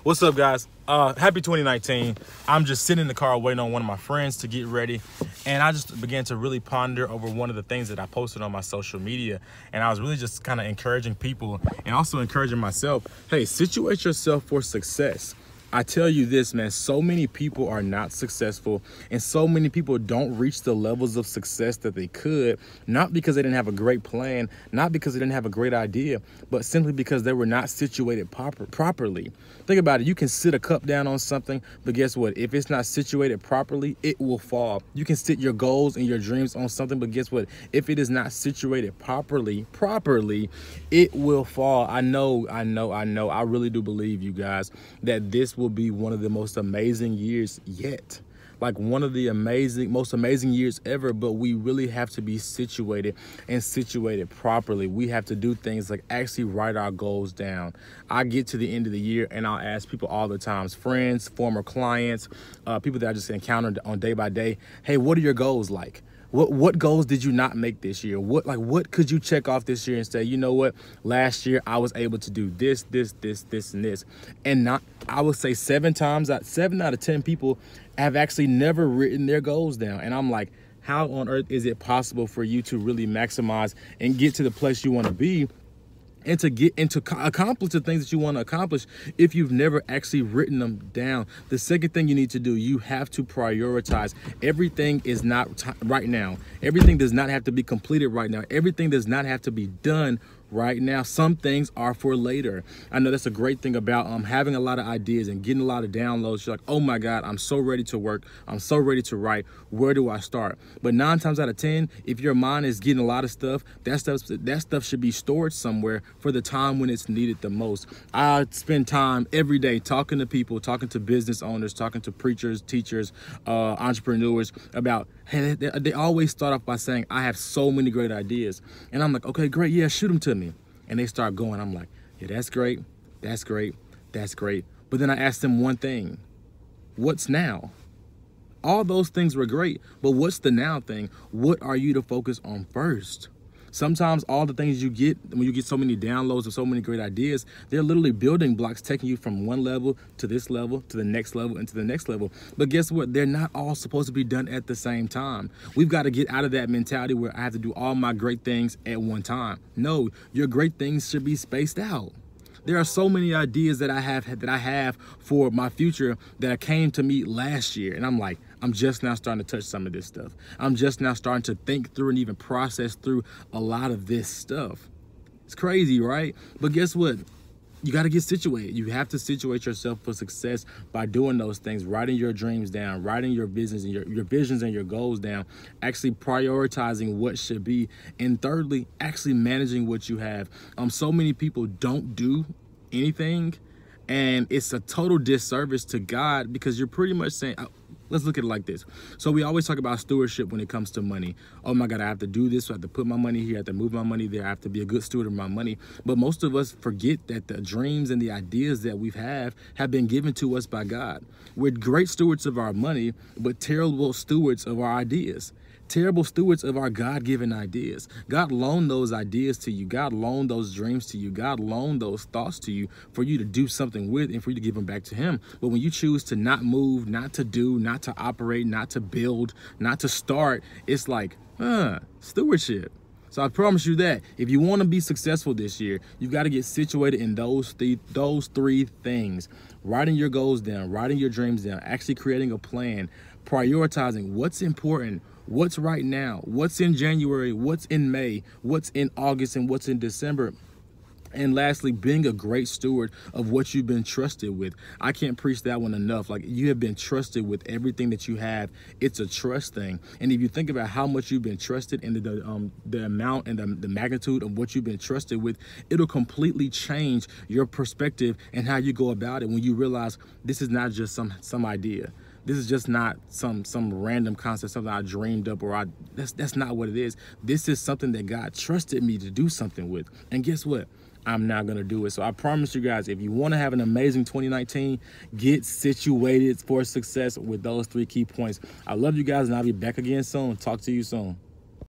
What's up, guys? Happy 2019. I'm just sitting in the car waiting on one of my friends to get ready, and I just began to really ponder over one of the things that I posted on my social media, and I was really just kind of encouraging people and also encouraging myself. Hey, situate yourself for success. I tell you this, man, so many people are not successful, and so many people don't reach the levels of success that they could, not because they didn't have a great plan, not because they didn't have a great idea, but simply because they were not situated properly. Think about it. You can sit a cup down on something, but guess what? If it's not situated properly, it will fall. You can sit your goals and your dreams on something, but guess what? If it is not situated properly, it will fall. I know. I really do believe, you guys, that this will be one of the most amazing years yet. Like one of the most amazing years ever, but we really have to be situated and situated properly. We have to do things like actually write our goals down. I get to the end of the year and I'll ask people all the time, friends, former clients, people that I just encountered on day by day, hey, what are your goals like? What goals did you not make this year? What could you check off this year and say, you know what, last year I was able to do this, and this. And not, I would say 7 out of 10 people have actually never written their goals down. And I'm like, how on earth is it possible for you to really maximize and get to the place you want to be and to get and to accomplish the things that you want to accomplish if you've never actually written them down? The second thing you need to do, you have to prioritize. Everything is not right now. Everything does not have to be completed right now. Everything does not have to be done right now. Some things are for later. I know that's a great thing about having a lot of ideas and getting a lot of downloads. You're like, oh my God, I'm so ready to work. I'm so ready to write. Where do I start? But 9 times out of 10, if your mind is getting a lot of stuff, that stuff should be stored somewhere for the time when it's needed the most. I spend time every day talking to people, talking to business owners, talking to preachers, teachers, entrepreneurs about, hey, they always start off by saying, I have so many great ideas. And I'm like, okay, great. Yeah, shoot them to me. And they start going. I'm like, yeah, that's great. That's great. That's great. But then I asked them one thing. What's now? All those things were great, but what's the now thing? What are you to focus on first? Sometimes all the things you get, when you get so many downloads of so many great ideas, they're literally building blocks taking you from one level to this level, to the next level, and to the next level. But guess what? They're not all supposed to be done at the same time. We've got to get out of that mentality where I have to do all my great things at one time. No, your great things should be spaced out. There are so many ideas that I have for my future that came to me last year. And I'm like, I'm just now starting to touch some of this stuff. I'm just now starting to think through and even process through a lot of this stuff. It's crazy, right? But guess what? You got to get situated. You have to situate yourself for success by doing those things, writing your dreams down, writing your business and your visions and your goals down, actually prioritizing what should be. And thirdly, actually managing what you have. So many people don't do anything, and it's a total disservice to God because you're pretty much saying, let's look at it like this. So we always talk about stewardship when it comes to money. Oh my God, I have to do this. So I have to put my money here. I have to move my money there. I have to be a good steward of my money. But most of us forget that the dreams and the ideas that we have been given to us by God. We're great stewards of our money, but terrible stewards of our ideas. Terrible stewards of our God-given ideas. God loaned those ideas to you. God loaned those dreams to you. God loaned those thoughts to you for you to do something with and for you to give them back to him. But when you choose to not move, not to do, not to operate, not to build, not to start, it's like, stewardship. So I promise you that if you want to be successful this year, you've got to get situated in those 3 things. Writing your goals down, writing your dreams down, actually creating a plan, prioritizing what's important, what's right now, what's in January, what's in May, what's in August, and what's in December. And lastly, being a great steward of what you've been trusted with. I can't preach that one enough. Like, you have been trusted with everything that you have. It's a trust thing. And if you think about how much you've been trusted and the amount and the magnitude of what you've been trusted with, it'll completely change your perspective and how you go about it when you realize this is not just some idea. This is just not some random concept, something I dreamed up, or that's not what it is. This is something that God trusted me to do something with. And guess what? I'm not going to do it. So I promise you guys, if you want to have an amazing 2019, get situated for success with those 3 key points. I love you guys, and I'll be back again soon. Talk to you soon.